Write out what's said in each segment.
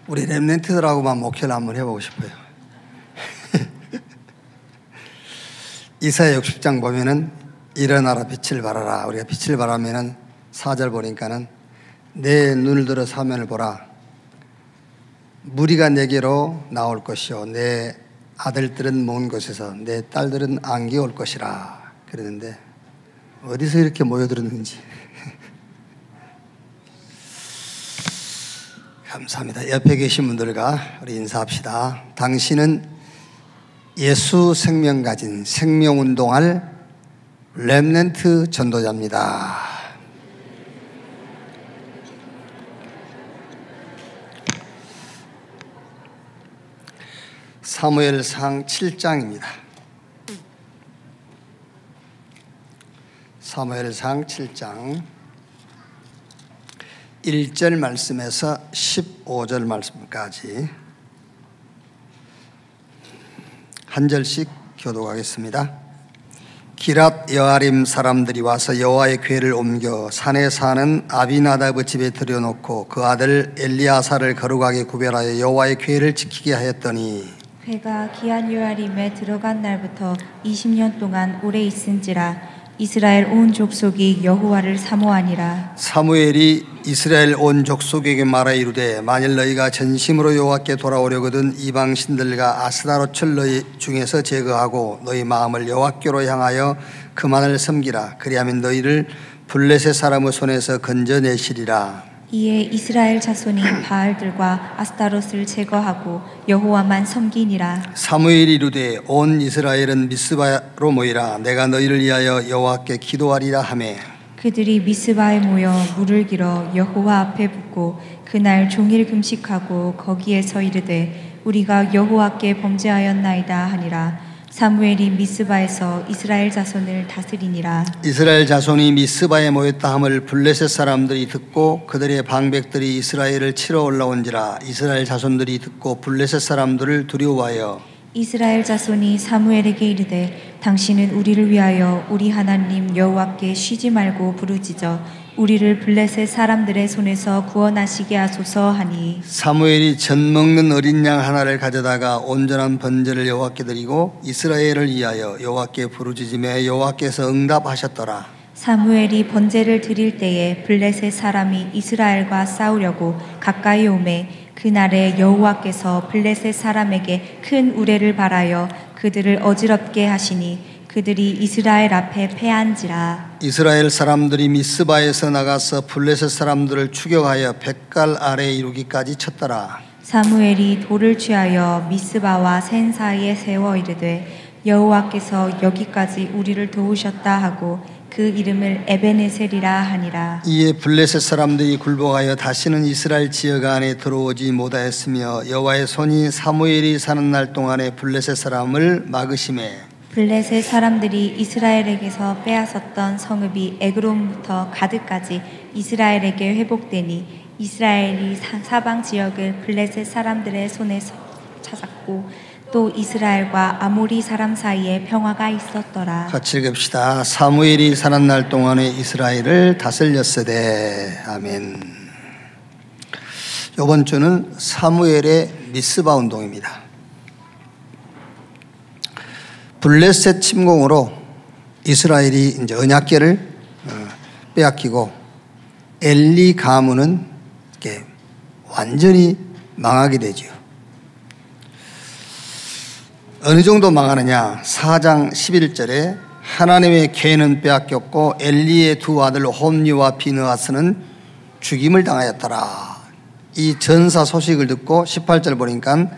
우리 렘넌트들하고만 목회를 한번 해보고 싶어요. 이사야 60장 보면은 일어나라 빛을 발하라. 우리가 빛을 발하면은 4절 보니까는 내 눈을 들어 사면을 보라. 무리가 내게로 나올 것이요 내 아들들은 먼 곳에서 내 딸들은 안개 올 것이라 그러는데 어디서 이렇게 모여들었는지 감사합니다. 옆에 계신 분들과 우리 인사합시다. 당신은 예수 생명 가진 생명운동할 렘넌트 전도자입니다. 사무엘상 7장입니다. 사무엘상 7장 1절 말씀에서 15절 말씀까지 한 절씩 교독하겠습니다. 기랏 여아림 사람들이 와서 여호와의 궤를 옮겨 산에 사는 아비나답의 집에 들여놓고 그 아들 엘리아사를 거룩하게 구별하여 여호와의 궤를 지키게 하였더니 궤가 기한 여아림에 들어간 날부터 20년 동안 오래 있은지라 이스라엘 온 족속이 여호와를 사모하니라. 사무엘이 이스라엘 온 족속에게 말하 이르되 만일 너희가 전심으로 여호와께 돌아오려거든 이방 신들과 아스타롯을 너희 중에서 제거하고 너희 마음을 여호와께로 향하여 그만을 섬기라. 그리하면 너희를 블레셋 사람의 손에서 건져내시리라. 이에 이스라엘 자손이 바알들과 아스타롯을 제거하고 여호와만 섬기니라. 사무엘이 이르되 온 이스라엘은 미스바로 모이라. 내가 너희를 위하여 여호와께 기도하리라 하매 그들이 미스바에 모여 물을 길어 여호와 앞에 붓고 그날 종일 금식하고 거기에서 이르되 우리가 여호와께 범죄하였나이다 하니라. 사무엘이 미스바에서 이스라엘 자손을 다스리니라. 이스라엘 자손이 미스바에 모였다 함을 블레셋 사람들이 듣고 그들의 방백들이 이스라엘을 치러 올라온지라. 이스라엘 자손들이 듣고 블레셋 사람들을 두려워하여 이스라엘 자손이 사무엘에게 이르되 당신은 우리를 위하여 우리 하나님 여호와께 쉬지 말고 부르짖어 우리를 블레셋 사람들의 손에서 구원하시게 하소서 하니 사무엘이 젖 먹는 어린 양 하나를 가져다가 온전한 번제를 여호와께 드리고 이스라엘을 위하여 여호와께 부르짖으며 여호와께서 응답하셨더라. 사무엘이 번제를 드릴 때에 블레셋 사람이 이스라엘과 싸우려고 가까이 오매 그날에 여호와께서 블레셋 사람에게 큰 우레를 발하여 그들을 어지럽게 하시니 그들이 이스라엘 앞에 패한지라. 이스라엘 사람들이 미스바에서 나가서 블레셋 사람들을 추격하여 뱃갈 아래에 이르기까지 쳤더라. 사무엘이 돌을 취하여 미스바와 센 사이에 세워 이르되 여호와께서 여기까지 우리를 도우셨다 하고 그 이름을 에베네셀이라 하니라. 이에 블레셋 사람들이 굴복하여 다시는 이스라엘 지역 안에 들어오지 못하였으며 여호와의 손이 사무엘이 사는 날 동안에 블레셋 사람을 막으심에 블레셋 사람들이 이스라엘에게서 빼앗았던 성읍이 에그론부터 가드까지 이스라엘에게 회복되니 이스라엘이 사방 지역을 블레셋 사람들의 손에 찾았고 또 이스라엘과 아모리 사람 사이에 평화가 있었더라. 같이 읽읍시다. 사무엘이 사는 날 동안에 이스라엘을 다스렸으되. 아멘. 이번 주는 사무엘의 미스바 운동입니다. 블레셋 침공으로 이스라엘이 이제 언약궤를 빼앗기고 엘리 가문은 이렇게 완전히 망하게 되죠. 어느 정도 망하느냐? 4장 11절에 하나님의 궤는 빼앗겼고 엘리의 두 아들 홈리와 비느하스는 죽임을 당하였더라. 이 전사 소식을 듣고 18절 보니까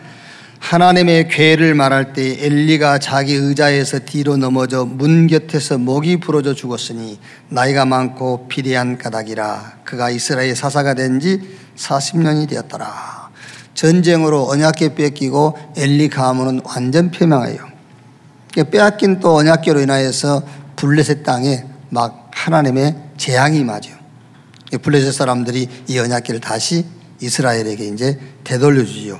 하나님의 궤를 말할 때 엘리가 자기 의자에서 뒤로 넘어져 문 곁에서 목이 부러져 죽었으니 나이가 많고 비리한 까닭이라. 그가 이스라엘 사사가 된 지 40년이 되었더라. 전쟁으로 언약궤 뺏기고 엘리 가문은 완전 패망해요. 빼앗긴 또 언약궤로 인하여서 블레셋 땅에 막 하나님의 재앙이 임하죠. 블레셋 사람들이 이 언약궤를 다시 이스라엘에게 이제 되돌려주지요.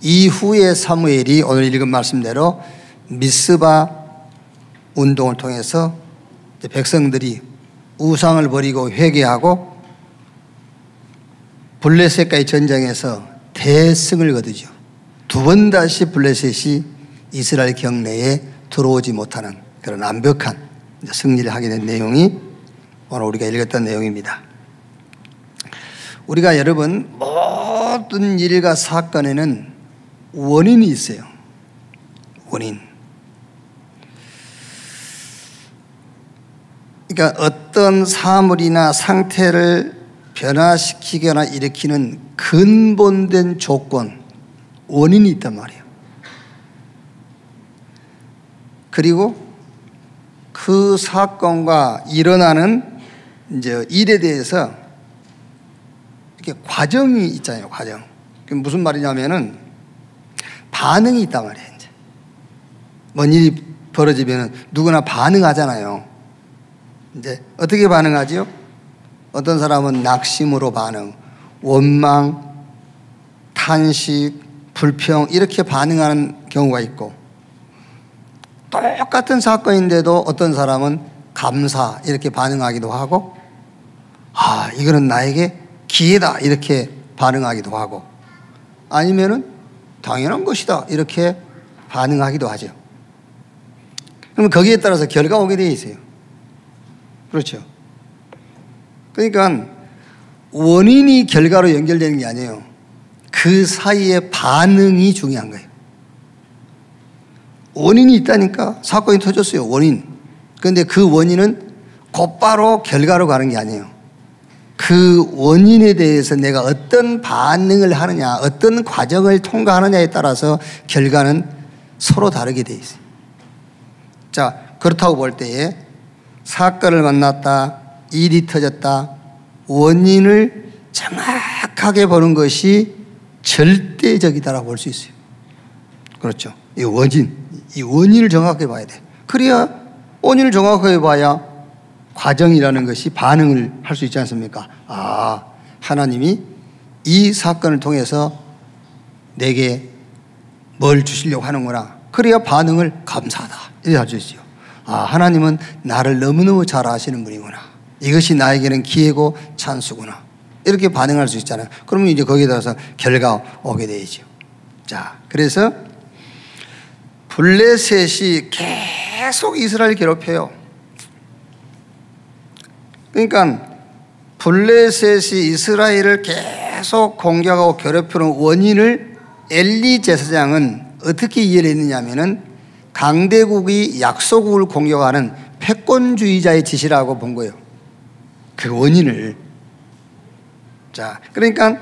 이후에 사무엘이 오늘 읽은 말씀대로 미스바 운동을 통해서 백성들이 우상을 버리고 회개하고 블레셋과의 전쟁에서 대승을 거두죠. 두 번 다시 블레셋이 이스라엘 경내에 들어오지 못하는 그런 완벽한 승리를 하게 된 내용이 오늘 우리가 읽었던 내용입니다. 우리가 여러분 모든 일과 사건에는 원인이 있어요. 원인. 그러니까 어떤 사물이나 상태를 변화시키거나 일으키는 근본된 조건, 원인이 있단 말이에요. 그리고 그 사건과 일어나는 이제 일에 대해서 이렇게 과정이 있잖아요. 과정. 그게 무슨 말이냐면은 반응이 있단 말이에요. 이제 뭔 일이 벌어지면은 누구나 반응하잖아요. 이제 어떻게 반응하지요? 어떤 사람은 낙심으로 반응, 원망, 탄식, 불평 이렇게 반응하는 경우가 있고, 똑같은 사건인데도 어떤 사람은 감사 이렇게 반응하기도 하고, 아 이거는 나에게 기회다 이렇게 반응하기도 하고, 아니면은 당연한 것이다 이렇게 반응하기도 하죠. 그러면 거기에 따라서 결과가 오게 되어 있어요. 그렇죠. 그러니까 원인이 결과로 연결되는 게 아니에요. 그 사이의 반응이 중요한 거예요. 원인이 있다니까 사건이 터졌어요. 원인. 그런데 그 원인은 곧바로 결과로 가는 게 아니에요. 그 원인에 대해서 내가 어떤 반응을 하느냐, 어떤 과정을 통과하느냐에 따라서 결과는 서로 다르게 돼 있어요. 자, 그렇다고 볼 때에 사건을 만났다, 일이 터졌다, 원인을 정확하게 보는 것이 절대적이다라고 볼 수 있어요. 그렇죠. 이 원인을 정확하게 봐야 돼. 그래야 원인을 정확하게 봐야 과정이라는 것이 반응을 할 수 있지 않습니까? 아, 하나님이 이 사건을 통해서 내게 뭘 주시려고 하는구나. 그래야 반응을 감사하다 이렇게 할 수 있어요. 아, 하나님은 나를 너무너무 잘 아시는 분이구나. 이것이 나에게는 기회고 찬스구나. 이렇게 반응할 수 있잖아요. 그러면 이제 거기에 따라서 결과가 오게 되죠. 자, 그래서 블레셋이 계속 이스라엘을 괴롭혀요. 그러니까 블레셋이 이스라엘을 계속 공격하고 괴롭히는 원인을 엘리 제사장은 어떻게 이해를 했느냐 하면은 강대국이 약소국을 공격하는 패권주의자의 짓이라고 본 거예요. 그 원인을. 자, 그러니까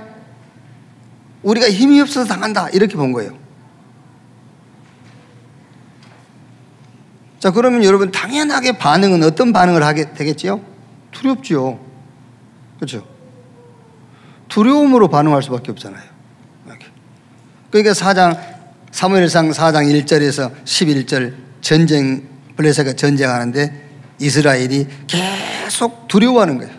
우리가 힘이 없어서 당한다 이렇게 본 거예요. 자, 그러면 여러분 당연하게 반응은 어떤 반응을 하게 되겠지요? 두렵죠. 그렇죠? 두려움으로 반응할 수밖에 없잖아요. 그러니까 사무엘상 4장 1절에서 11절 블레셋과 전쟁하는데 이스라엘이 계속 두려워하는 거예요.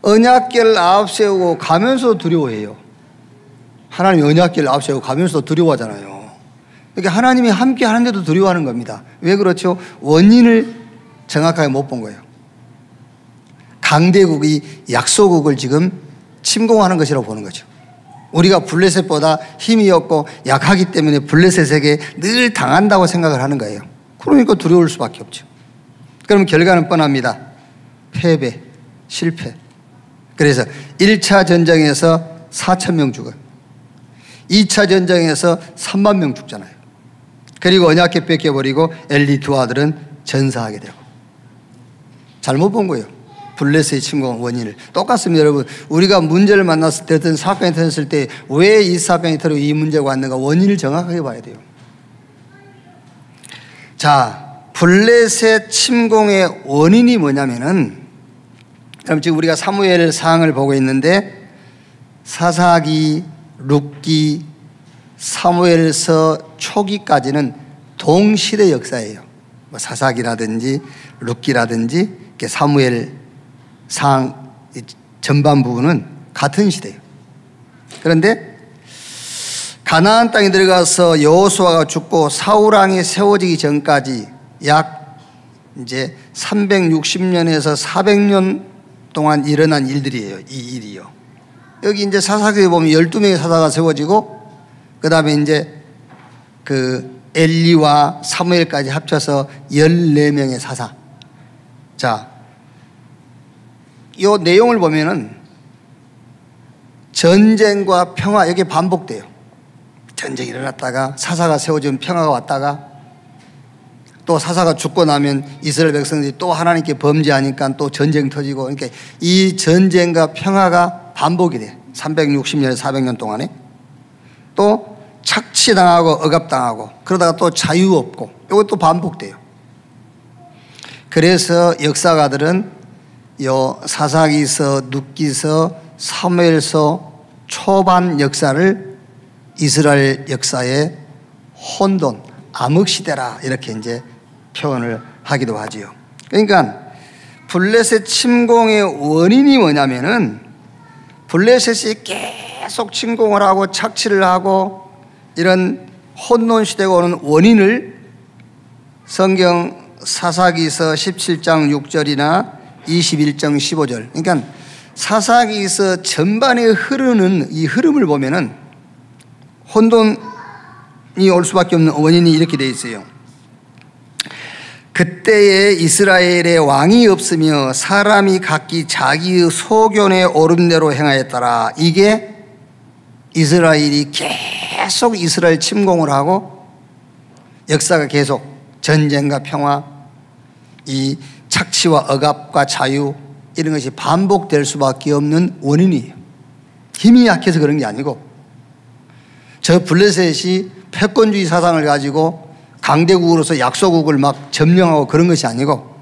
언약궤를 앞세우고 가면서 두려워해요. 하나님이 언약궤를 앞세우고 가면서 두려워하잖아요. 그러니까 하나님이 함께 하는데도 두려워하는 겁니다. 왜 그렇죠? 원인을 정확하게 못 본 거예요. 강대국이 약소국을 지금 침공하는 것이라고 보는 거죠. 우리가 블레셋보다 힘이 없고 약하기 때문에 블레셋에게 늘 당한다고 생각을 하는 거예요. 그러니까 두려울 수밖에 없죠. 그러면 결과는 뻔합니다. 패배, 실패. 그래서 1차 전쟁에서 4,000명 죽어요. 2차 전쟁에서 3만 명 죽잖아요. 그리고 언약궤 뺏겨버리고 엘리 두 아들은 전사하게 되고. 잘못 본 거예요. 블레셋의 침공 원인을. 똑같습니다, 여러분. 우리가 문제를 만났을 때, 어떤 사건이 터졌을 때 왜 이 사건이 터지고 이 문제가 왔는가 원인을 정확하게 봐야 돼요. 자, 블레셋 침공의 원인이 뭐냐면은, 그럼 지금 우리가 사무엘 상을 보고 있는데 사사기, 룻기, 사무엘서 초기까지는 동시대 역사예요. 뭐 사사기라든지 룻기라든지 사무엘 상 전반 부분은 같은 시대예요. 그런데 가나안 땅에 들어가서 여호수아가 죽고 사울 왕이 세워지기 전까지 약 이제 360년에서 400년 동안 일어난 일들이에요. 이 일이요. 여기 이제 사사기에 보면 12명의 사사가 세워지고, 그 다음에 이제 그 엘리와 사무엘까지 합쳐서 14명의 사사. 자, 이 내용을 보면은 전쟁과 평화, 여기 반복돼요. 전쟁이 일어났다가 사사가 세워지면 평화가 왔다가, 또 사사가 죽고 나면 이스라엘 백성들이 또 하나님께 범죄하니까 또 전쟁 터지고, 그러니까 이 전쟁과 평화가 반복이 돼. 360년, 400년 동안에. 또 착취당하고 억압당하고, 그러다가 또 자유 없고, 이것도 반복돼요. 그래서 역사가들은 요 사사기서, 룻기서, 사무엘서 초반 역사를 이스라엘 역사의 혼돈, 암흑시대라 이렇게 이제 표현을 하기도 하지요. 그러니까 블레셋 침공의 원인이 뭐냐면은, 블레셋이 계속 침공을 하고 착취를 하고 이런 혼돈 시대가 오는 원인을 성경 사사기서 17장 6절이나 21장 15절, 그러니까 사사기서 전반에 흐르는 이 흐름을 보면은 혼돈이 올 수밖에 없는 원인이 이렇게 되어 있어요. 그때에 이스라엘의 왕이 없으며 사람이 각기 자기의 소견에 오른 대로 행하였더라. 이게 이스라엘이 계속 이스라엘 침공을 하고 역사가 계속 전쟁과 평화, 이 착취와 억압과 자유, 이런 것이 반복될 수밖에 없는 원인이에요. 힘이 약해서 그런 게 아니고, 저 블레셋이 패권주의 사상을 가지고 강대국으로서 약소국을 막 점령하고 그런 것이 아니고,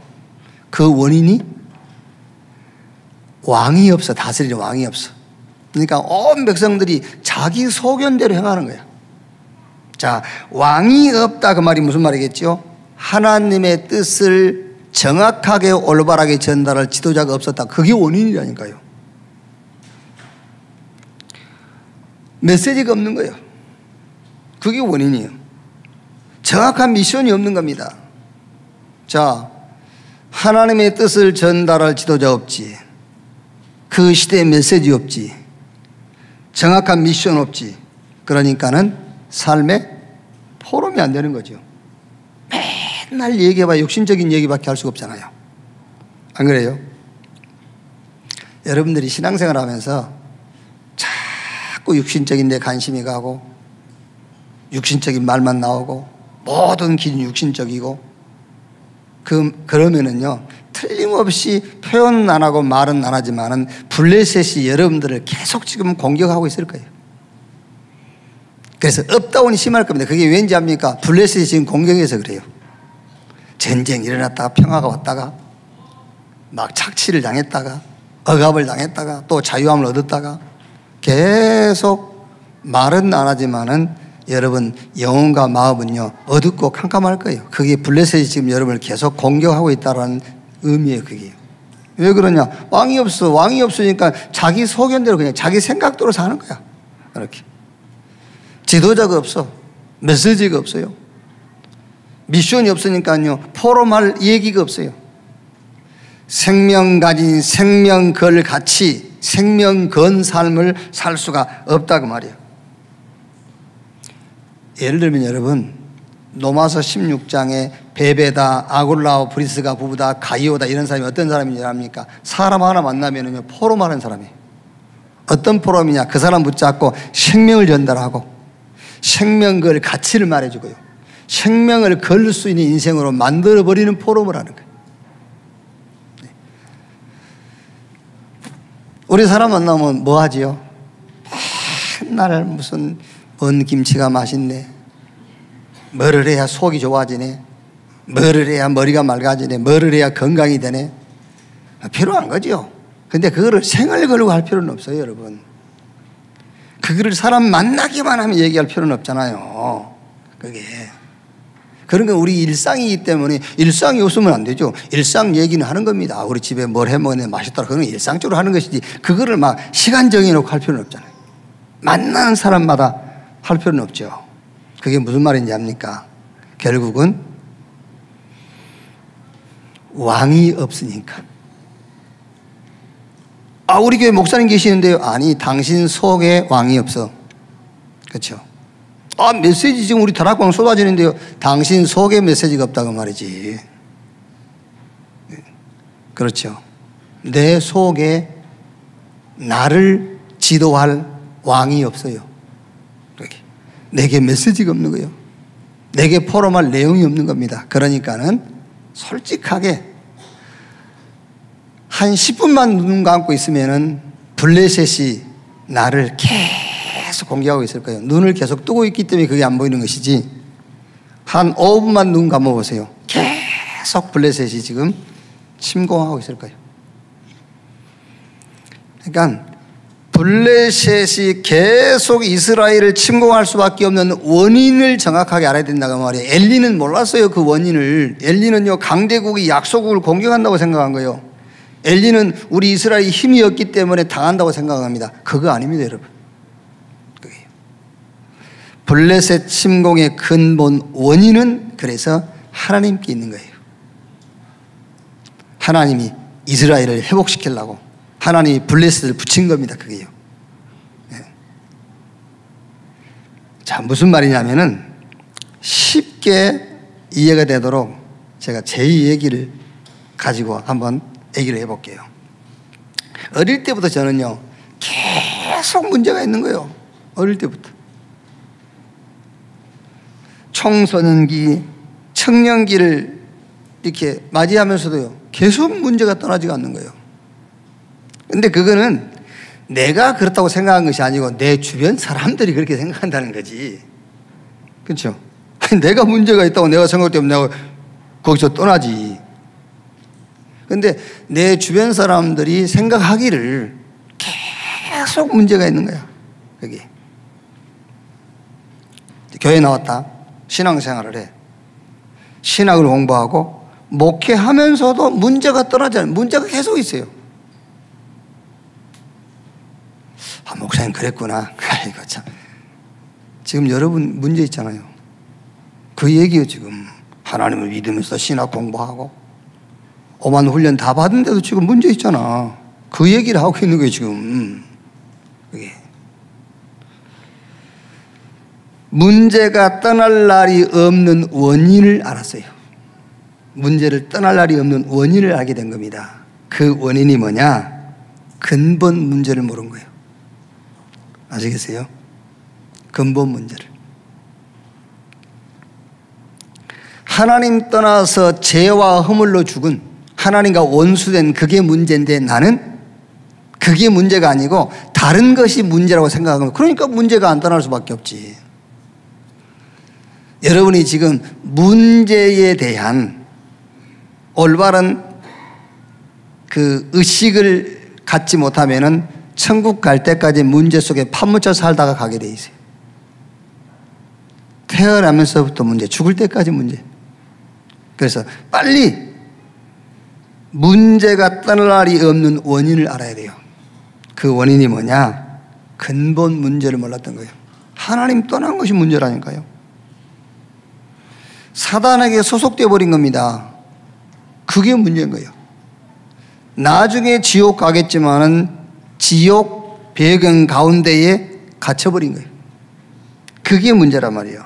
그 원인이 왕이 없어. 다스리는 왕이 없어. 그러니까 온 백성들이 자기 소견대로 행하는 거야. 자, 왕이 없다 그 말이 무슨 말이겠죠? 하나님의 뜻을 정확하게 올바르게 전달할 지도자가 없었다. 그게 원인이라니까요. 메시지가 없는 거예요. 그게 원인이에요. 정확한 미션이 없는 겁니다. 자, 하나님의 뜻을 전달할 지도자 없지, 그 시대의 메시지 없지, 정확한 미션 없지. 그러니까는 삶에 포럼이 안 되는 거죠. 맨날 얘기해봐 육신적인 얘기밖에 할 수가 없잖아요. 안 그래요? 여러분들이 신앙생활 하면서 자꾸 육신적인 데 관심이 가고 육신적인 말만 나오고 모든 기준이 육신적이고, 그러면은요 틀림없이 표현은 안 하고 말은 안 하지만은 블레셋이 여러분들을 계속 지금 공격하고 있을 거예요. 그래서 업다운이 심할 겁니다. 그게 왠지 압니까? 블레셋이 지금 공격해서 그래요. 전쟁이 일어났다가 평화가 왔다가 막 착취를 당했다가 억압을 당했다가 또 자유함을 얻었다가 계속 말은 안 하지만은 여러분 영혼과 마음은요 어둡고 캄캄할 거예요. 그게 블레셋이 지금 여러분을 계속 공격하고 있다는 의미예요. 그게 왜 그러냐? 왕이 없어. 왕이 없으니까 자기 소견대로 그냥 자기 생각대로 사는 거야. 이렇게 지도자가 없어. 메시지가 없어요. 미션이 없으니까요 포럼할 얘기가 없어요. 생명 가진 생명걸 같이 생명 건 삶을 살 수가 없다고 말이에요. 예를 들면 여러분 로마서 16장에 베베다, 아굴라오, 브리스가 부부다, 가이오다 이런 사람이 어떤 사람인지 압니까? 사람 하나 만나면 포럼하는 사람이에요. 어떤 포럼이냐? 그 사람 붙잡고 생명을 전달하고 생명 걸 가치를 말해주고요, 생명을 걸 수 있는 인생으로 만들어버리는 포럼을 하는 거예요. 우리 사람 만나면 뭐 하지요? 맨날 무슨 뭔 김치가 맛있네, 뭐를 해야 속이 좋아지네, 뭐를 해야 머리가 맑아지네, 뭐를 해야 건강이 되네. 필요한 거죠. 근데 그거를 생을 걸고 할 필요는 없어요. 여러분, 그거를 사람 만나기만 하면 얘기할 필요는 없잖아요. 그게 그런 건 우리 일상이기 때문에 일상이 없으면 안 되죠. 일상 얘기는 하는 겁니다. 우리 집에 뭘 해먹었네, 맛있더라. 그건 일상적으로 하는 것이지 그거를 막 시간 정해놓고 할 필요는 없잖아요. 만나는 사람마다 할 필요는 없죠. 그게 무슨 말인지 압니까? 결국은 왕이 없으니까. 우리 교회 목사님 계시는데요. 아니, 당신 속에 왕이 없어. 그렇죠? 메시지 지금 우리 다락방 쏟아지는데요. 당신 속에 메시지가 없다고 말이지. 그렇죠? 내 속에 나를 지도할 왕이 없어요. 내게 메시지가 없는 거예요. 내게 포럼할 내용이 없는 겁니다. 그러니까는 솔직하게 한 10분만 눈 감고 있으면은 블레셋이 나를 계속 공격하고 있을 거예요. 눈을 계속 뜨고 있기 때문에 그게 안 보이는 것이지, 한 5분만 눈 감아보세요. 계속 블레셋이 지금 침공하고 있을 거예요. 그러니까 블레셋이 계속 이스라엘을 침공할 수밖에 없는 원인을 정확하게 알아야 된다고 말이에요. 엘리는 몰랐어요, 그 원인을. 엘리는요, 강대국이 약소국을 공격한다고 생각한 거예요. 엘리는 우리 이스라엘이 힘이 없기 때문에 당한다고 생각합니다. 그거 아닙니다, 여러분. 그게요. 블레셋 침공의 근본 원인은 그래서 하나님께 있는 거예요. 하나님이 이스라엘을 회복시키려고 하나님이 블레셋을 붙인 겁니다, 그게요. 네. 자, 무슨 말이냐면은 쉽게 이해가 되도록 제가 제 얘기를 가지고 한번 얘기를 해볼게요. 어릴 때부터 저는요, 계속 문제가 있는 거예요. 어릴 때부터. 청소년기, 청년기를 이렇게 맞이하면서도요, 계속 문제가 떠나지가 않는 거예요. 근데 그거는 내가 그렇다고 생각한 것이 아니고 내 주변 사람들이 그렇게 생각한다는 거지. 그렇죠? 내가 문제가 있다고 내가 생각할 때면 내가 거기서 떠나지. 근데 내 주변 사람들이 생각하기를 계속 문제가 있는 거야. 여기 교회 나왔다, 신앙생활을 해, 신학을 공부하고 목회하면서도 문제가 떠나지 않아요. 문제가 계속 있어요. 목사님 그랬구나. 아이고 참, 지금 여러분 문제 있잖아요. 그 얘기예요. 지금 하나님을 믿으면서 신학 공부하고 오만 훈련 다 받은데도 지금 문제 있잖아. 그 얘기를 하고 있는 거예요 지금. 그게 문제가 떠날 날이 없는 원인을 알았어요. 문제를 떠날 날이 없는 원인을 알게 된 겁니다. 그 원인이 뭐냐? 근본 문제를 모른 거예요. 아시겠어요? 근본 문제를. 하나님 떠나서 죄와 허물로 죽은, 하나님과 원수된 그게 문제인데 나는 그게 문제가 아니고 다른 것이 문제라고 생각하면, 그러니까 문제가 안 떠날 수밖에 없지. 여러분이 지금 문제에 대한 올바른 그 의식을 갖지 못하면은 천국 갈 때까지 문제 속에 파묻혀 살다가 가게 돼 있어요. 태어나면서부터 문제, 죽을 때까지 문제. 그래서 빨리 문제가 떠날 날이 없는 원인을 알아야 돼요. 그 원인이 뭐냐? 근본 문제를 몰랐던 거예요. 하나님 떠난 것이 문제라니까요. 사단에게 소속되어 버린 겁니다. 그게 문제인 거예요. 나중에 지옥 가겠지만은 지옥 배경 가운데에 갇혀버린 거예요. 그게 문제란 말이에요.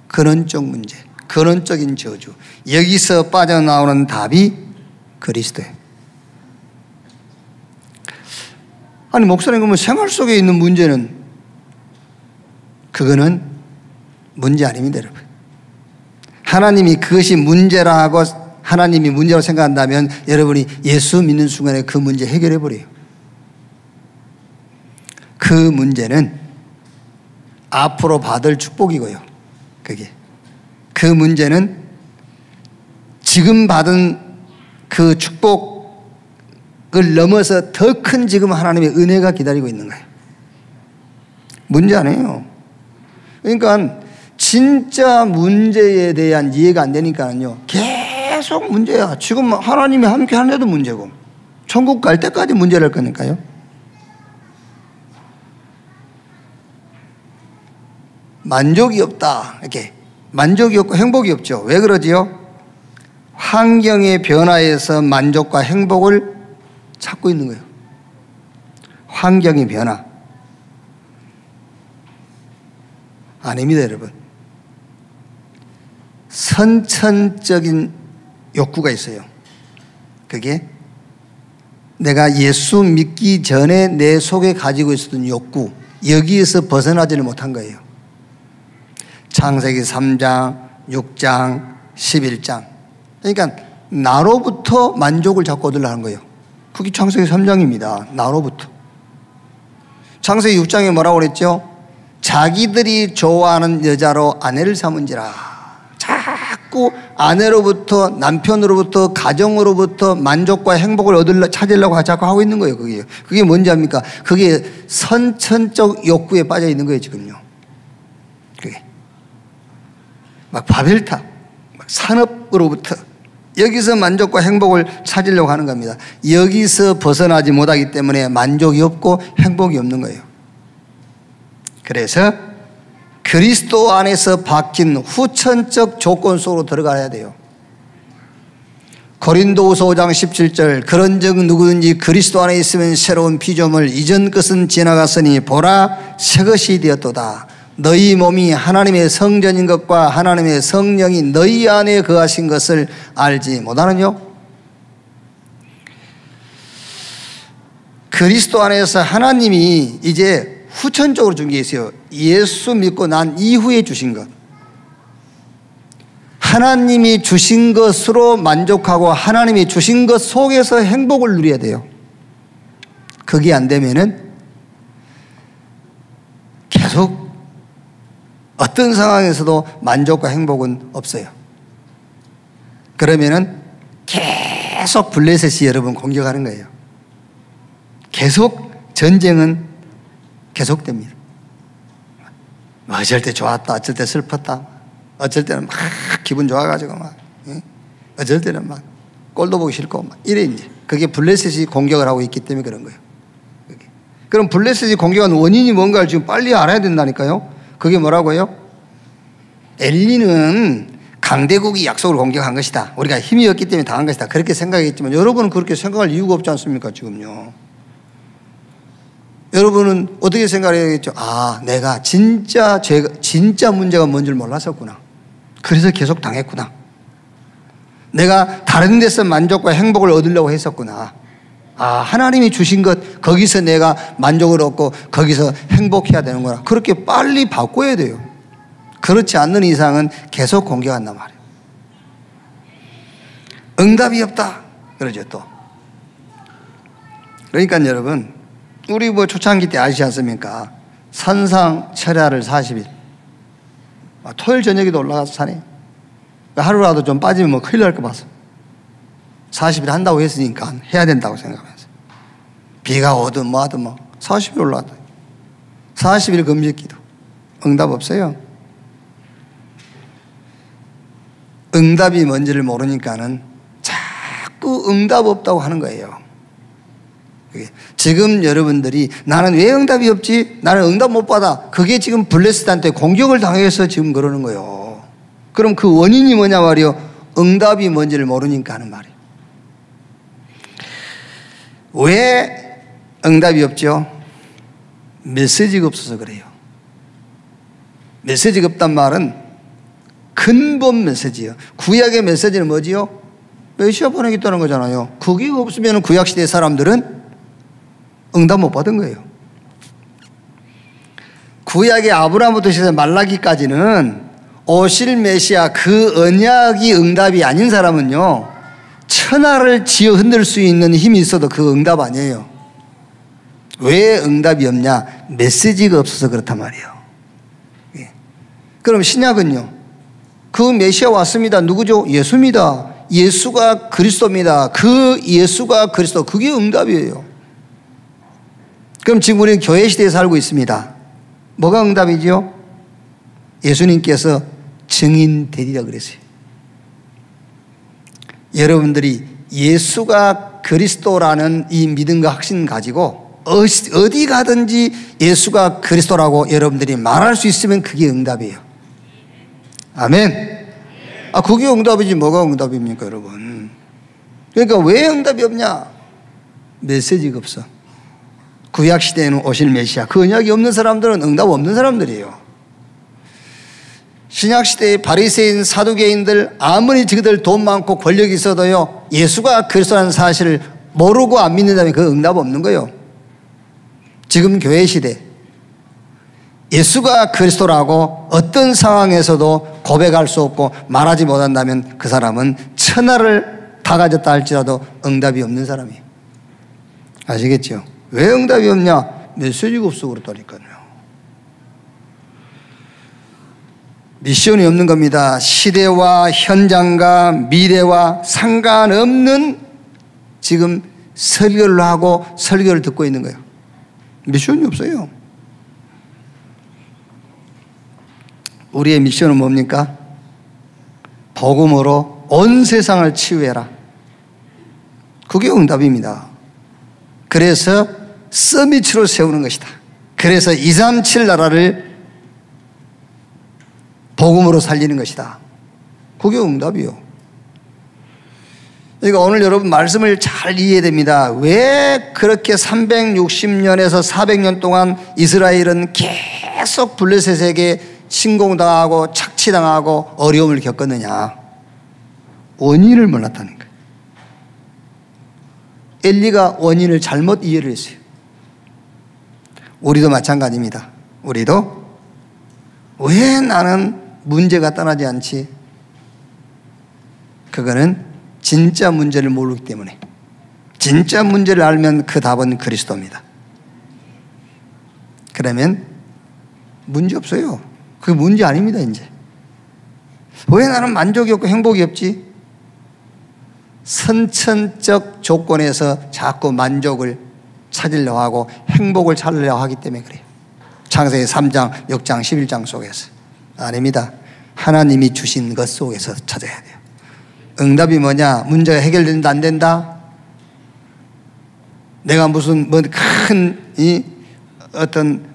근원적 문제, 근원적인 저주. 여기서 빠져나오는 답이 그리스도예요. 아니 목사님, 그러면 생활 속에 있는 문제는, 그거는 문제 아닙니다, 여러분. 하나님이 그것이 문제라고, 하나님이 문제라고 생각한다면 여러분이 예수 믿는 순간에 그 문제 해결해 버려요. 그 문제는 앞으로 받을 축복이고요. 그게 그 문제는 지금 받은 그 축복을 넘어서 더 큰 지금 하나님의 은혜가 기다리고 있는 거예요. 문제 아니에요. 그러니까 진짜 문제에 대한 이해가 안 되니까요, 계속 문제야. 지금 하나님이 함께 하는데도 문제고, 천국 갈 때까지 문제랄 거니까요. 만족이 없다, 이렇게 만족이 없고 행복이 없죠. 왜 그러지요? 환경의 변화에서 만족과 행복을 찾고 있는 거예요. 환경의 변화. 아닙니다, 여러분. 선천적인 욕구가 있어요. 그게 내가 예수 믿기 전에 내 속에 가지고 있었던 욕구, 여기에서 벗어나지를 못한 거예요. 창세기 3장, 6장, 11장. 그러니까 나로부터 만족을 자꾸 얻으려는 거예요. 그게 창세기 3장입니다. 나로부터. 창세기 6장에 뭐라고 그랬죠? 자기들이 좋아하는 여자로 아내를 삼은지라. 자꾸 아내로부터, 남편으로부터, 가정으로부터 만족과 행복을 찾으려고 자꾸 하고 있는 거예요. 그게 뭔지 압니까? 그게 선천적 욕구에 빠져 있는 거예요, 지금요. 그게. 막 바벨탑, 막 산업으로부터 여기서 만족과 행복을 찾으려고 하는 겁니다. 여기서 벗어나지 못하기 때문에 만족이 없고 행복이 없는 거예요. 그래서 그리스도 안에서 박힌 후천적 조건 속으로 들어가야 돼요. 고린도후서 5장 17절 그런즉 누구든지 그리스도 안에 있으면 새로운 피조물 이전 것은 지나갔으니 보라 새 것이 되었도다. 너희 몸이 하나님의 성전인 것과 하나님의 성령이 너희 안에 거하신 것을 알지 못하느뇨? 그리스도 안에서 하나님이 이제 후천적으로 준 게 있어요. 예수 믿고 난 이후에 주신 것. 하나님이 주신 것으로 만족하고 하나님이 주신 것 속에서 행복을 누려야 돼요. 그게 안 되면은 계속 어떤 상황에서도 만족과 행복은 없어요. 그러면은 계속 블레셋이 여러분 공격하는 거예요. 계속 전쟁은 계속됩니다. 어쩔 때 좋았다, 어쩔 때 슬펐다, 어쩔 때는 막 기분 좋아가지고 막, 어쩔 때는 막 꼴도 보기 싫고 막 이래 이제. 그게 블레셋이 공격을 하고 있기 때문에 그런 거예요. 그게. 그럼 블레셋이 공격한 원인이 뭔가를 지금 빨리 알아야 된다니까요. 그게 뭐라고요? 엘리는 강대국이 약속을 공격한 것이다. 우리가 힘이 없기 때문에 당한 것이다. 그렇게 생각했지만 여러분은 그렇게 생각할 이유가 없지 않습니까? 지금요. 여러분은 어떻게 생각해야겠죠? 아, 내가 진짜 문제가 뭔 줄 몰랐었구나. 그래서 계속 당했구나. 내가 다른 데서 만족과 행복을 얻으려고 했었구나. 아, 하나님이 주신 것, 거기서 내가 만족을 얻고 거기서 행복해야 되는구나. 그렇게 빨리 바꿔야 돼요. 그렇지 않는 이상은 계속 공격한단 말이에요. 응답이 없다. 그러죠, 또. 그러니까 여러분, 우리 뭐 초창기 때 아시지 않습니까? 산상 철야를 40일. 토요일 저녁에도 올라가서 사네. 하루라도 좀 빠지면 뭐 큰일 날 거 봐서. 40일 한다고 했으니까 해야 된다고 생각하면서. 비가 오든 뭐 하든 뭐 40일 올라왔다. 40일 금식 기도. 응답 없어요. 응답이 뭔지를 모르니까는 자꾸 응답 없다고 하는 거예요. 지금 여러분들이 나는 왜 응답이 없지? 나는 응답 못 받아. 그게 지금 블레셋한테 공격을 당해서 지금 그러는 거예요. 그럼 그 원인이 뭐냐 말이요? 응답이 뭔지를 모르니까 하는 말이에요. 왜 응답이 없죠? 메시지가 없어서 그래요. 메시지가 없단 말은 근본 메시지예요. 구약의 메시지는 뭐지요? 메시아 보내겠다는 거잖아요. 그게 없으면 구약시대 사람들은 응답 못 받은 거예요. 구약의 아브라함부터 시작해서 말라기까지는 오실 메시아 그 언약이 응답이 아닌 사람은요, 천하를 지어 흔들 수 있는 힘이 있어도 그 응답 아니에요. 왜 응답이 없냐? 메시지가 없어서 그렇단 말이에요. 그럼 신약은요, 그 메시아 왔습니다. 누구죠? 예수입니다. 예수가 그리스도입니다. 그 예수가 그리스도, 그게 응답이에요. 그럼 지금 우리는 교회 시대에 살고 있습니다. 뭐가 응답이죠? 예수님께서 증인 되리라 그랬어요. 여러분들이 예수가 그리스도라는 이 믿음과 확신 가지고 어디 가든지 예수가 그리스도라고 여러분들이 말할 수 있으면 그게 응답이에요. 아멘. 아, 그게 응답이지 뭐가 응답입니까, 여러분? 그러니까 왜 응답이 없냐? 메시지가 없어. 구약 시대에는 오실 메시아, 그 언약이 없는 사람들은 응답 없는 사람들이에요. 신약 시대의 바리새인 사두개인들, 아무리 저들 돈 많고 권력이 있어도요, 예수가 그리스도라는 사실을 모르고 안 믿는다면 그 응답 없는 거예요. 지금 교회 시대, 예수가 그리스도라고 어떤 상황에서도 고백할 수 없고 말하지 못한다면 그 사람은 천하를 다 가졌다 할지라도 응답이 없는 사람이에요. 아시겠죠? 왜 응답이 없냐? 메시지가 없어 그렇다니까요. 미션이 없는 겁니다. 시대와 현장과 미래와 상관없는 지금 설교를 하고 설교를 듣고 있는 거예요. 미션이 없어요. 우리의 미션은 뭡니까? 복음으로 온 세상을 치유해라. 그게 응답입니다. 그래서 서밋으로 세우는 것이다. 그래서 237 나라를 복음으로 살리는 것이다. 그게 응답이요. 그러니까 오늘 여러분 말씀을 잘 이해해야 됩니다. 왜 그렇게 360년에서 400년 동안 이스라엘은 계속 블레셋에게 침공당하고 착취당하고 어려움을 겪었느냐? 원인을 몰랐다는 거예요. 엘리가 원인을 잘못 이해를 했어요. 우리도 마찬가지입니다. 우리도 왜 나는 문제가 떠나지 않지? 그거는 진짜 문제를 모르기 때문에. 진짜 문제를 알면 그 답은 그리스도입니다. 그러면 문제 없어요. 그게 문제 아닙니다. 이제 왜 나는 만족이 없고 행복이 없지? 선천적 조건에서 자꾸 만족을 찾으려고 하고 행복을 찾으려고 하기 때문에 그래요. 창세기 3장, 6장, 11장 속에서. 아닙니다. 하나님이 주신 것 속에서 찾아야 돼요. 응답이 뭐냐? 문제가 해결된다 안 된다? 내가 무슨 어떤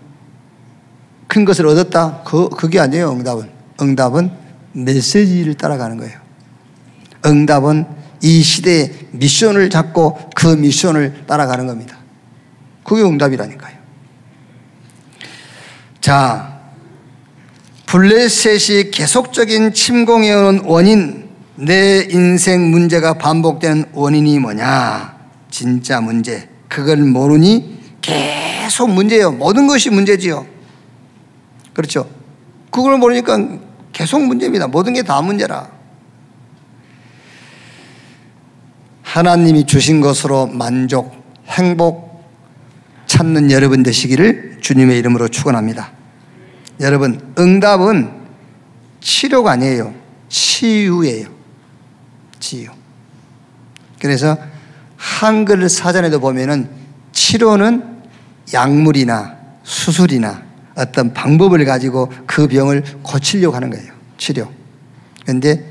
큰 것을 얻었다? 그게 아니에요. 응답은 메시지를 따라가는 거예요. 응답은 이 시대의 미션을 잡고 그 미션을 따라가는 겁니다. 그게 응답이라니까요. 자, 블레셋이 계속적인 침공해오는 원인, 내 인생 문제가 반복되는 원인이 뭐냐? 진짜 문제. 그걸 모르니 계속 문제예요. 모든 것이 문제지요. 그렇죠? 그걸 모르니까 계속 문제입니다. 모든 게 다 문제라. 하나님이 주신 것으로 만족, 행복 찾는 여러분 되시기를 주님의 이름으로 축원합니다. 여러분, 응답은 치료가 아니에요. 치유예요. 치유. 그래서 한글 사전에도 보면은 치료는 약물이나 수술이나 어떤 방법을 가지고 그 병을 고치려고 하는 거예요. 치료. 그런데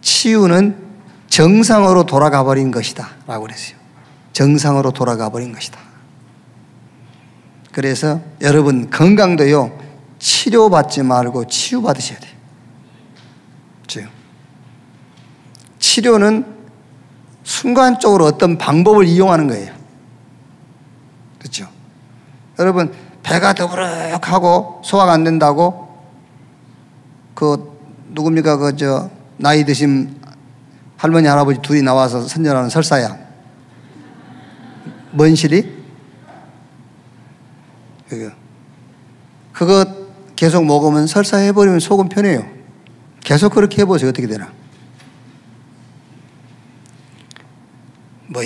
치유는 정상으로 돌아가 버린 것이다 라고 그랬어요. 정상으로 돌아가 버린 것이다. 그래서 여러분 건강도요, 치료받지 말고 치유받으셔야 돼요. 그렇죠? 치료는 순간적으로 어떤 방법을 이용하는 거예요. 그렇죠? 여러분 배가 더부룩하고 소화가 안 된다고 누굽니까? 나이 드신 할머니 할아버지 둘이 나와서 선전하는 설사약 먼실이 그거 계속 먹으면 설사해버리면 속은 편해요. 계속 그렇게 해보세요. 어떻게 되나?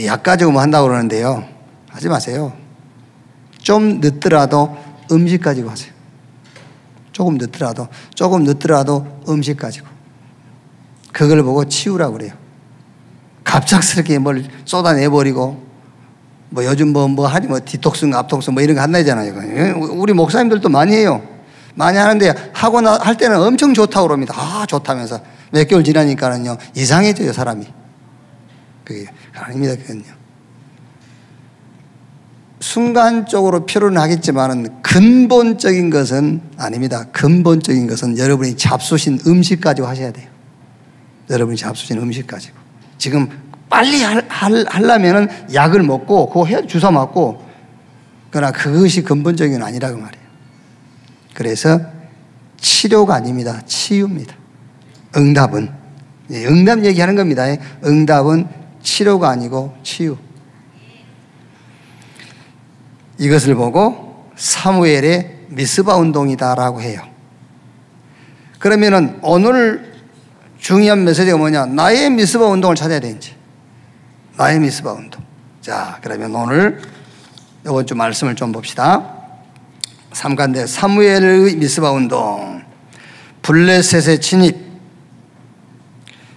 약 가지고 한다고 그러는데요, 하지 마세요. 좀 늦더라도 음식 가지고 하세요. 조금 늦더라도 음식 가지고. 그걸 보고 치우라고 그래요. 갑작스럽게 뭘 쏟아내버리고 요즘 디톡스인가 앞톡스 이런 거 한다잖아요. 우리 목사님들도 많이 해요. 많이 하는데 할 때는 엄청 좋다고 그럽니다. 좋다면서 몇 개월 지나니까는요 이상해져요 사람이. 그게 아닙니다. 그건요. 순간적으로 필요는 하겠지만은 근본적인 것은 아닙니다. 근본적인 것은 여러분이 잡수신 음식 가지고 하셔야 돼요. 여러분이 잡수신 음식 가지고. 지금 빨리 하려면은 약을 먹고 그거 주사 맞고 그러나 그것이 근본적인 건 아니라고 말이에요. 그래서 치료가 아닙니다. 치유입니다. 응답은. 응답 얘기하는 겁니다. 응답은 치료가 아니고 치유. 이것을 보고 사무엘의 미스바 운동이다라고 해요. 그러면은 오늘 중요한 메시지가 뭐냐? 나의 미스바 운동을 찾아야 되는지. 나의 미스바 운동. 자, 그러면 오늘 이번 주 말씀을 좀 봅시다. 3간대 사무엘의 미스바 운동. 블레셋의 진입.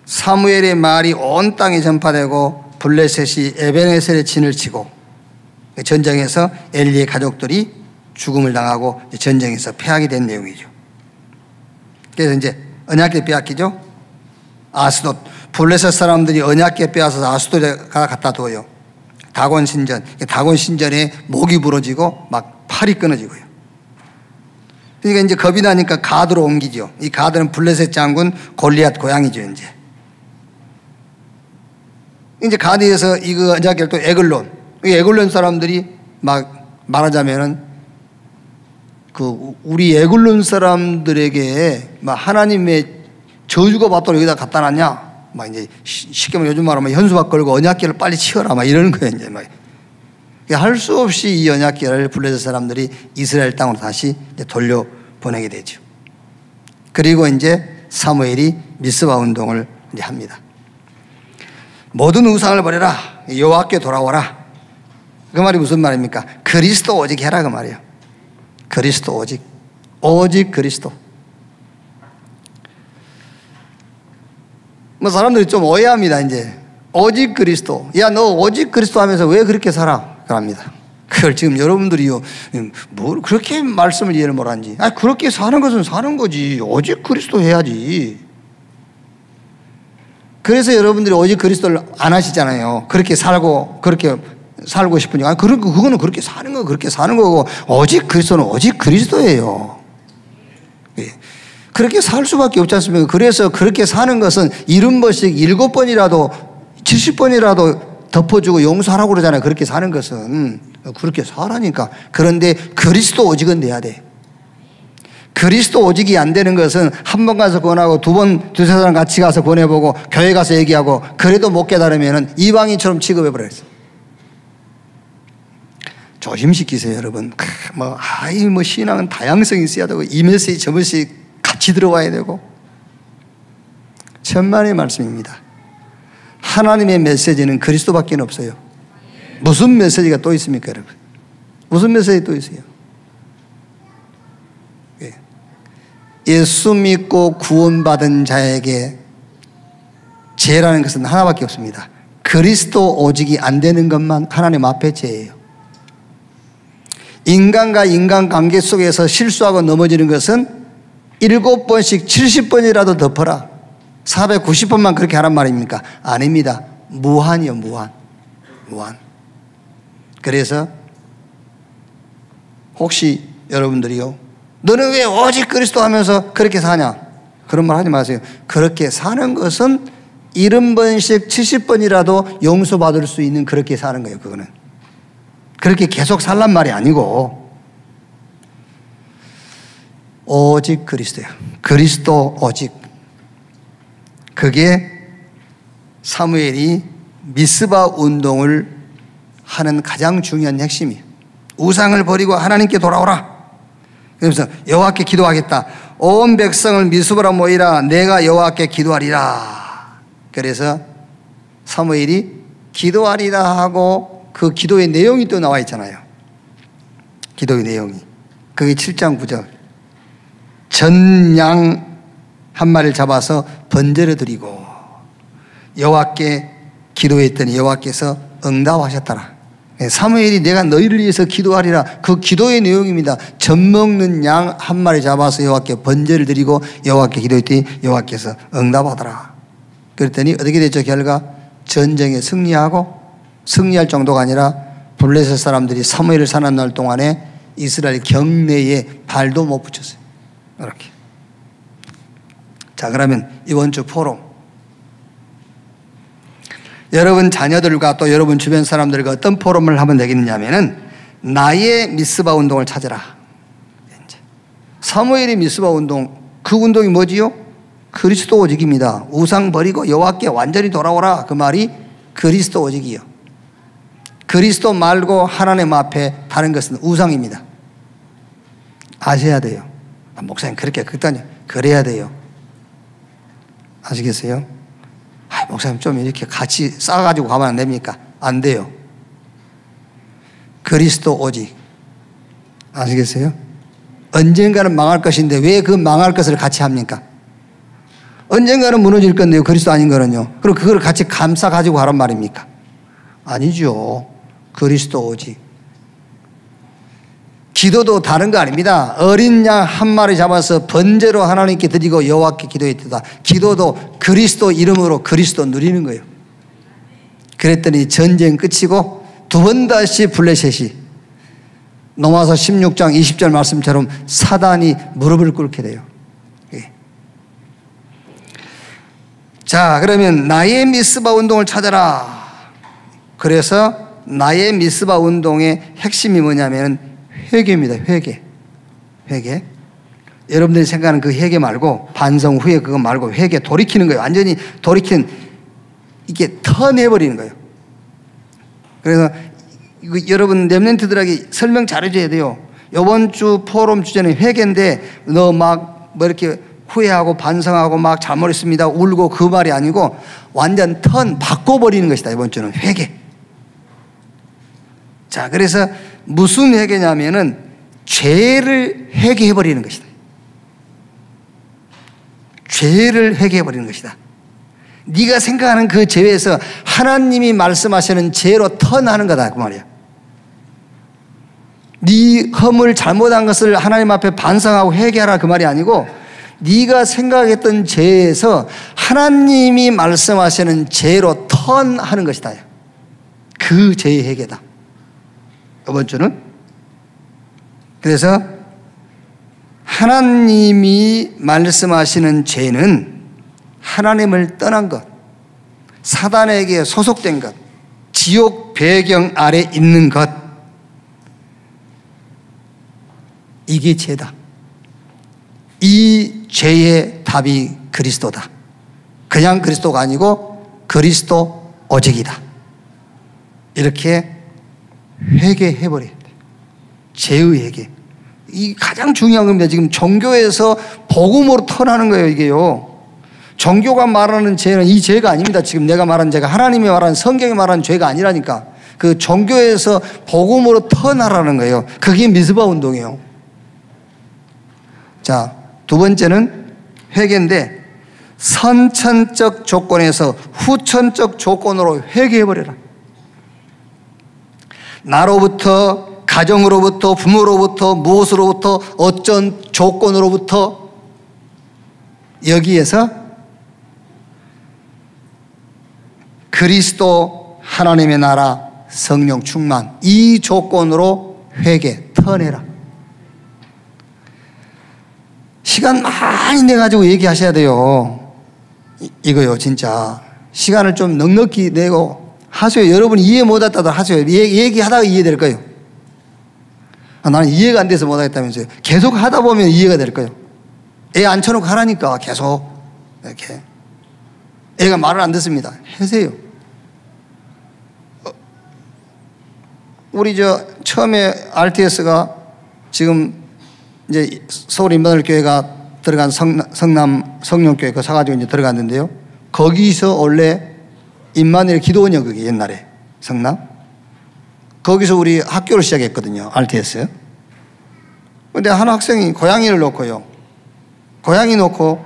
사무엘의 말이 온 땅에 전파되고 블레셋이 에벤에셀의 진을 치고 전쟁에서 엘리의 가족들이 죽음을 당하고 전쟁에서 패하게 된 내용이죠. 그래서 이제 언약궤 빼앗기죠. 아스돗, 블레셋 사람들이 언약궤 빼앗아서 아스돗에 갖다 둬요. 다곤 신전, 다곤 신전에 목이 부러지고 막 팔이 끊어지고요. 그러니까 이제 겁이 나니까 가드로 옮기죠. 이 가드는 블레셋 장군 골리앗 고향이죠. 이제 가드에서 이거 언약궤를 또 에글론 사람들이 막 말하자면은 그 우리 에글론 사람들에게 막 하나님의 저주가 받도록 여기다 갖다 놨냐? 막 이제 쉽게 말하면 요즘 말하면 현수막 걸고 언약궤를 빨리 치워라 막 이러는 거예요. 이제 막 할 수 없이 이 언약궤를 블레셋 사람들이 이스라엘 땅으로 다시 이제 돌려 보내게 되죠. 그리고 이제 사무엘이 미스바 운동을 이제 합니다. 모든 우상을 버려라. 여호와께 돌아오라. 그 말이 무슨 말입니까? 그리스도 오직 해라 그 말이에요. 그리스도 오직 그리스도. 뭐 사람들이 좀 오해합니다. 이제 오직 그리스도. 야, 너 오직 그리스도 하면서 왜 그렇게 살아? 그럽니다. 그걸 지금 여러분들이요, 뭘 그렇게 말씀을 이해를 못하는지. 아, 그렇게 사는 것은 사는 거지. 오직 그리스도 해야지. 그래서 여러분들이 오직 그리스도를 안 하시잖아요. 그렇게 살고 싶으니까. 그거는 그렇게 사는 거, 그렇게 사는 거고, 오직 그리스도는 오직 그리스도예요. 그렇게 살 수밖에 없지 않습니까? 그래서 그렇게 사는 것은 70번씩 7번이라도 70번이라도 덮어주고 용서하라고 그러잖아요. 그렇게 사는 것은. 그렇게 살라니까. 그런데 그리스도 오직은 돼야 돼. 그리스도 오직이 안 되는 것은 한 번 가서 권하고 두세 사람 같이 가서 권해보고 교회 가서 얘기하고 그래도 못 깨달으면 이방인처럼 취급해버려요. 조심시키세요, 여러분. 신앙은 다양성이 있어야 되고 이 메시지 저 메시지 같이 들어와야 되고. 천만의 말씀입니다. 하나님의 메시지는 그리스도밖에 없어요. 무슨 메시지가 또 있습니까, 여러분? 무슨 메시지 또 있어요? 예수 믿고 구원받은 자에게 죄라는 것은 하나밖에 없습니다. 그리스도 오직이 안 되는 것만 하나님 앞에 죄예요. 인간과 인간 관계 속에서 실수하고 넘어지는 것은 7번씩 70번이라도 덮어라. 490번만 그렇게 하란 말입니까? 아닙니다. 무한이요, 무한. 그래서 혹시 여러분들이요, 너는 왜 오직 그리스도 하면서 그렇게 사냐? 그런 말 하지 마세요. 그렇게 사는 것은 70번씩 70번이라도 용서받을 수 있는 그렇게 사는 거예요. 그거는 그렇게 계속 살란 말이 아니고 오직 그리스도예요. 그리스도 오직. 그게 사무엘이 미스바 운동을 하는 가장 중요한 핵심이에요. 우상을 버리고 하나님께 돌아오라. 그러면서 여호와께 기도하겠다. 온 백성을 미스바로 모이라. 내가 여호와께 기도하리라. 그래서 사무엘이 기도하리라 하고 그 기도의 내용이 또 나와 있잖아요. 기도의 내용이. 그게 7장 9절. 전양 한 마리를 잡아서 번제를 드리고 여호와께 기도했더니 여호와께서 응답하셨더라. 사무엘이 내가 너희를 위해서 기도하리라. 그 기도의 내용입니다. 젖 먹는 양 한 마리 잡아서 여호와께 번제를 드리고 여호와께 기도했더니 여호와께서 응답하더라. 그랬더니 어떻게 됐죠? 결과 전쟁에 승리할 정도가 아니라 블레셋 사람들이 사무엘을 사는 날 동안에 이스라엘 경내에 발도 못 붙였어요. 이렇게. 자, 그러면 이번 주 포럼. 여러분 자녀들과 또 여러분 주변 사람들과 어떤 포럼을 하면 되겠느냐면은 나의 미스바 운동을 찾으라. 사무엘의 미스바 운동, 그 운동이 뭐지요? 그리스도 오직입니다. 우상 버리고 여호와께 완전히 돌아오라. 그 말이 그리스도 오직이요. 그리스도 말고 하나님 앞에 다른 것은 우상입니다. 아셔야 돼요. 목사님 그렇게 극단히 그래야 돼요. 아시겠어요? 목사님 좀 이렇게 같이 싸가지고 가면 안 됩니까? 안 돼요. 그리스도 오직. 아시겠어요? 언젠가는 망할 것인데 왜 그 망할 것을 같이 합니까? 언젠가는 무너질 건데요. 그리스도 아닌 거는요. 그럼 그걸 같이 감싸 가지고 하란 말입니까? 아니죠. 그리스도 오직. 기도도 다른 거 아닙니다. 어린 양 한 마리 잡아서 번제로 하나님께 드리고 여호와께 기도했다. 기도도 그리스도 이름으로 그리스도 누리는 거예요. 그랬더니 전쟁 끝이고 두 번 다시 블레셋이 로마서 16장 20절 말씀처럼 사단이 무릎을 꿇게 돼요. 자, 그러면 나의 미스바 운동을 찾아라. 그래서 나의 미스바 운동의 핵심이 뭐냐면 회개입니다. 회개. 여러분들이 생각하는 그 회개 말고 반성 후에 그거 말고 회개, 돌이키는 거예요. 완전히 돌이키는, 이게 턴해버리는 거예요. 그래서 이거 여러분 렘넌트들에게 설명 잘해줘야 돼요. 이번 주 포럼 주제는 회개인데 너 막 뭐 이렇게 후회하고 반성하고 막 잘못했습니다 울고 그 말이 아니고 완전 턴 바꿔버리는 것이다. 이번 주는 회개. 자, 그래서 무슨 회개냐면은 죄를 회개해버리는 것이다. 죄를 회개해버리는 것이다. 네가 생각하는 그 죄에서 하나님이 말씀하시는 죄로 턴하는 거다 그 말이야. 네 허물 잘못한 것을 하나님 앞에 반성하고 회개하라 그 말이 아니고 네가 생각했던 죄에서 하나님이 말씀하시는 죄로 턴하는 것이다. 그 죄의 회개다. 이번 주는 그래서 하나님이 말씀하시는 죄는 하나님을 떠난 것, 사단에게 소속된 것, 지옥 배경 아래 있는 것, 이게 죄다. 이 죄의 답이 그리스도다. 그냥 그리스도가 아니고 그리스도 오직이다. 이렇게 회개해버려야 돼. 죄의 회개. 이 가장 중요한 겁니다. 지금 종교에서 복음으로 턴하는 거예요, 이게요. 종교가 말하는 죄는 이 죄가 아닙니다. 지금 내가 말하는 죄가 하나님이 말하는 성경이 말하는 죄가 아니라니까. 그 종교에서 복음으로 턴하라는 거예요. 그게 미스바 운동이에요. 자, 두 번째는 회개인데 선천적 조건에서 후천적 조건으로 회개해버려라. 나로부터, 가정으로부터, 부모로부터, 무엇으로부터, 어쩐 조건으로부터 여기에서 그리스도 하나님의 나라 성령 충만 이 조건으로 회개, 턴해라. 시간 많이 내가지고 얘기하셔야 돼요. 이거요, 진짜. 시간을 좀 넉넉히 내고 하세요. 여러분 이해 못했다도 하세요. 얘기하다가 이해될 거예요. 나는 이해가 안 돼서 못하겠다면서요. 계속 하다 보면 이해가 될 거예요. 애 앉혀놓고 하라니까 계속 이렇게. 애가 말을 안 듣습니다. 하세요. 우리 처음에 RTS가 지금 이제 서울 임마누엘교회가 들어간 성남 성령교회 그 사가지고 이제 들어갔는데요. 거기서 원래 임마누엘 기도원이요, 그게 옛날에 성남. 거기서 우리 학교를 시작했거든요, RTS. 근데 한 학생이 고양이를 놓고요. 고양이 놓고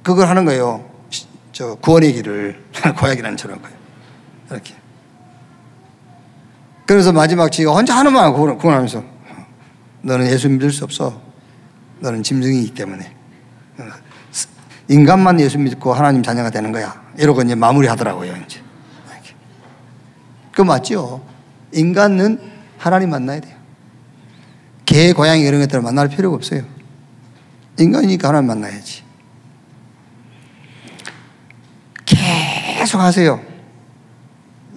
그걸 하는 거예요. 구원의 길을 고양이라는 저런 거예요. 이렇게. 그래서 마지막 지가 혼자 하나만 구원하면서 너는 예수 믿을 수 없어. 너는 짐승이기 때문에. 인간만 예수 믿고 하나님 자녀가 되는 거야. 이러고 이제 마무리 하더라고요, 이제. 그거 맞죠? 인간은 하나님 만나야 돼요. 개, 고양이 이런 것들을 만날 필요가 없어요. 인간이니까 하나님 만나야지. 계속 하세요.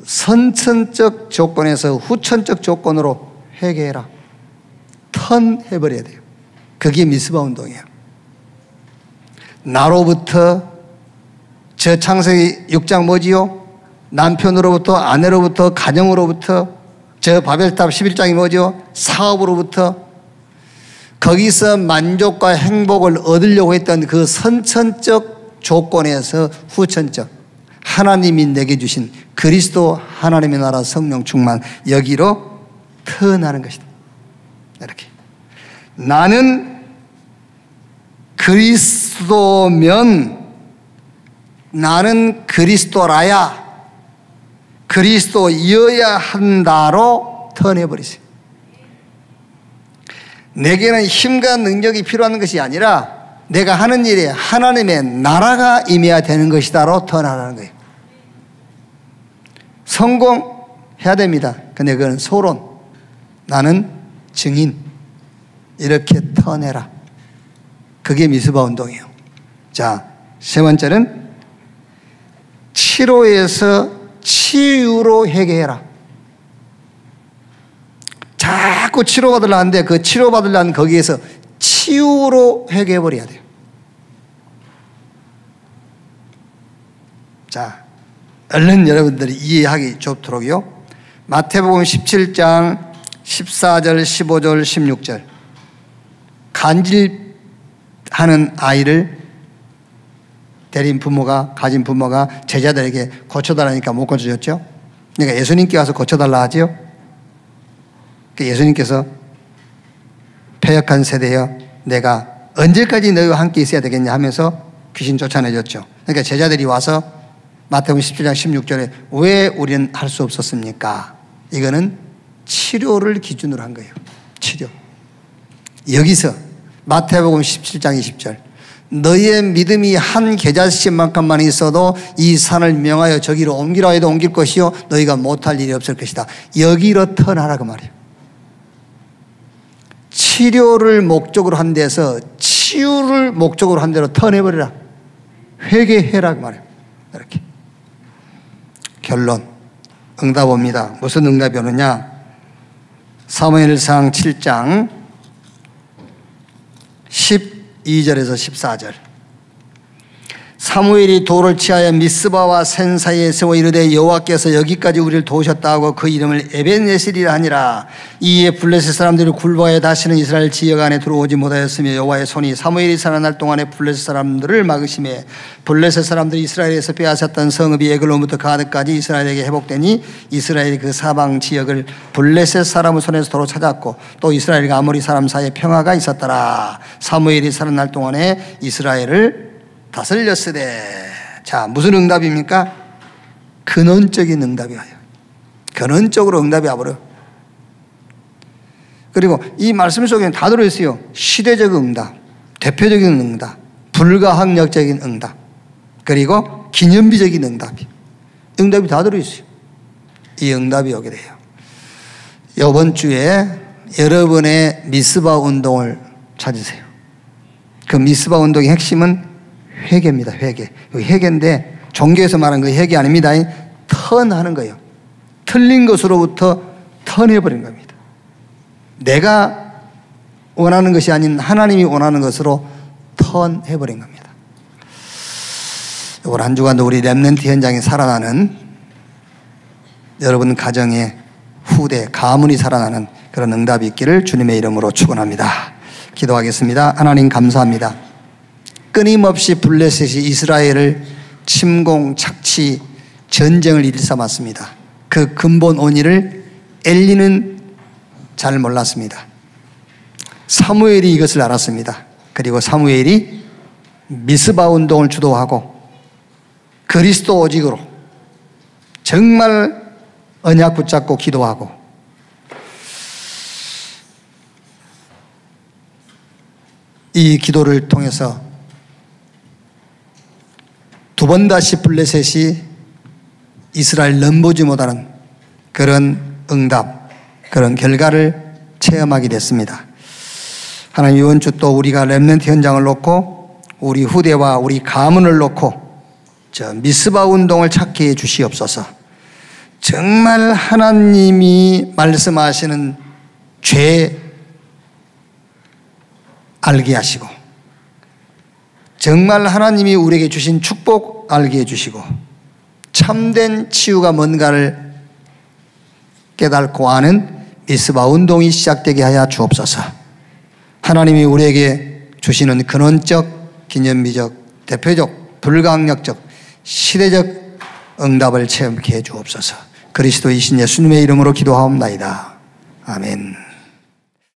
선천적 조건에서 후천적 조건으로 회개해라. 턴해버려야 돼요. 그게 미스바 운동이에요. 나로부터, 저 창세기 6장 뭐지요? 남편으로부터, 아내로부터, 가정으로부터, 저 바벨탑 11장이 뭐죠? 사업으로부터, 거기서 만족과 행복을 얻으려고 했던 그 선천적 조건에서 후천적, 하나님이 내게 주신 그리스도 하나님의 나라 성령 충만, 여기로 턴하는 것이다. 이렇게. 나는 그리스도면, 나는 그리스도라야, 그리스도여야 한다로 턴해버리세요. 내게는 힘과 능력이 필요한 것이 아니라 내가 하는 일에 하나님의 나라가 임해야 되는 것이다로 턴하라는 거예요. 성공해야 됩니다. 근데 그건 소론, 나는 증인, 이렇게 턴해라. 그게 미스바 운동이에요. 자, 세 번째는 치료에서 치유로 회개해라. 자꾸 치료받으려 하는데 그 치료받으려는 거기에서 치유로 회개해버려야 돼요. 자, 얼른 여러분들이 이해하기 좋도록요. 마태복음 17장 14절, 15절, 16절. 간질하는 아이를 데린 부모가, 가진 부모가 제자들에게 고쳐달라니까 못 고쳐줬죠. 그러니까 예수님께 와서 고쳐달라 하죠. 예수님께서 패역한 세대여, 내가 언제까지 너희와 함께 있어야 되겠냐 하면서 귀신 쫓아내줬죠. 그러니까 제자들이 와서 마태복음 17장 16절에 왜 우리는 할 수 없었습니까? 이거는 치료를 기준으로 한 거예요. 치료. 여기서 마태복음 17장 20절, 너희의 믿음이 한 겨자씨만큼만 있어도 이 산을 명하여 저기로 옮기라 해도 옮길 것이요 너희가 못할 일이 없을 것이다. 여기로 턴하라 그 말이에요. 치료를 목적으로 한 데서 치유를 목적으로 한 데로 턴해버리라. 회개해라 그 말이에요. 이렇게. 결론, 응답 옵니다. 무슨 응답이 오느냐? 사무엘상 7장 12절에서 14절. 사무엘이 돌을 취하여 미스바와 센 사이에 세워 이르되 여호와께서 여기까지 우리를 도우셨다 하고 그 이름을 에벤예셀이라 하니라. 이에 블레셋 사람들이 굴복하여 다시는 이스라엘 지역 안에 들어오지 못하였으며 여호와의 손이 사무엘이 살아날 동안에 블레셋 사람들을 막으심에 블레셋 사람들이 이스라엘에서 빼앗았던 성읍이 에글론부터 가드까지 이스라엘에게 회복되니 이스라엘이 그 사방 지역을 블레셋 사람의 손에서 도로 찾았고 또 이스라엘과 아모리 사람 사이에 평화가 있었더라. 사무엘이 살아날 동안에 이스라엘을 다스렸으되. 자, 무슨 응답입니까? 근원적인 응답이 와요. 근원적으로 응답이 와버려. 그리고 이 말씀 속에는 다 들어있어요. 시대적 응답, 대표적인 응답, 불가항력적인 응답, 그리고 기념비적인 응답이. 응답이 다 들어있어요. 이 응답이 오게 돼요. 이번 주에 여러분의 미스바 운동을 찾으세요. 그 미스바 운동의 핵심은 회개입니다. 회개. 회개인데 종교에서 말하는 그 회개 아닙니다. 턴하는 거예요. 틀린 것으로부터 턴해버린 겁니다. 내가 원하는 것이 아닌 하나님이 원하는 것으로 턴해버린 겁니다. 이번 한 주간도 우리 렘넌트 현장에 살아나는 여러분 가정의 후대, 가문이 살아나는 그런 응답이 있기를 주님의 이름으로 축원합니다. 기도하겠습니다. 하나님 감사합니다. 끊임없이 블레셋이 이스라엘을 침공, 착취, 전쟁을 일삼았습니다. 그 근본 원인을 엘리는 잘 몰랐습니다. 사무엘이 이것을 알았습니다. 그리고 사무엘이 미스바 운동을 주도하고 그리스도 오직으로 정말 언약 붙잡고 기도하고 이 기도를 통해서 두 번 다시 블레셋이 이스라엘 넘보지 못하는 그런 응답, 그런 결과를 체험하게 됐습니다. 하나님, 이번 주 또 우리가 렘넌트 현장을 놓고 우리 후대와 우리 가문을 놓고 저 미스바 운동을 찾게 해 주시옵소서. 정말 하나님이 말씀하시는 죄 알게 하시고, 정말 하나님이 우리에게 주신 축복 알게 해주시고, 참된 치유가 뭔가를 깨닫고 아는 미스바 운동이 시작되게 하여 주옵소서. 하나님이 우리에게 주시는 근원적, 기념비적, 대표적, 불강력적, 시대적 응답을 체험케 해 주옵소서. 그리스도이신 예수님의 이름으로 기도하옵나이다. 아멘.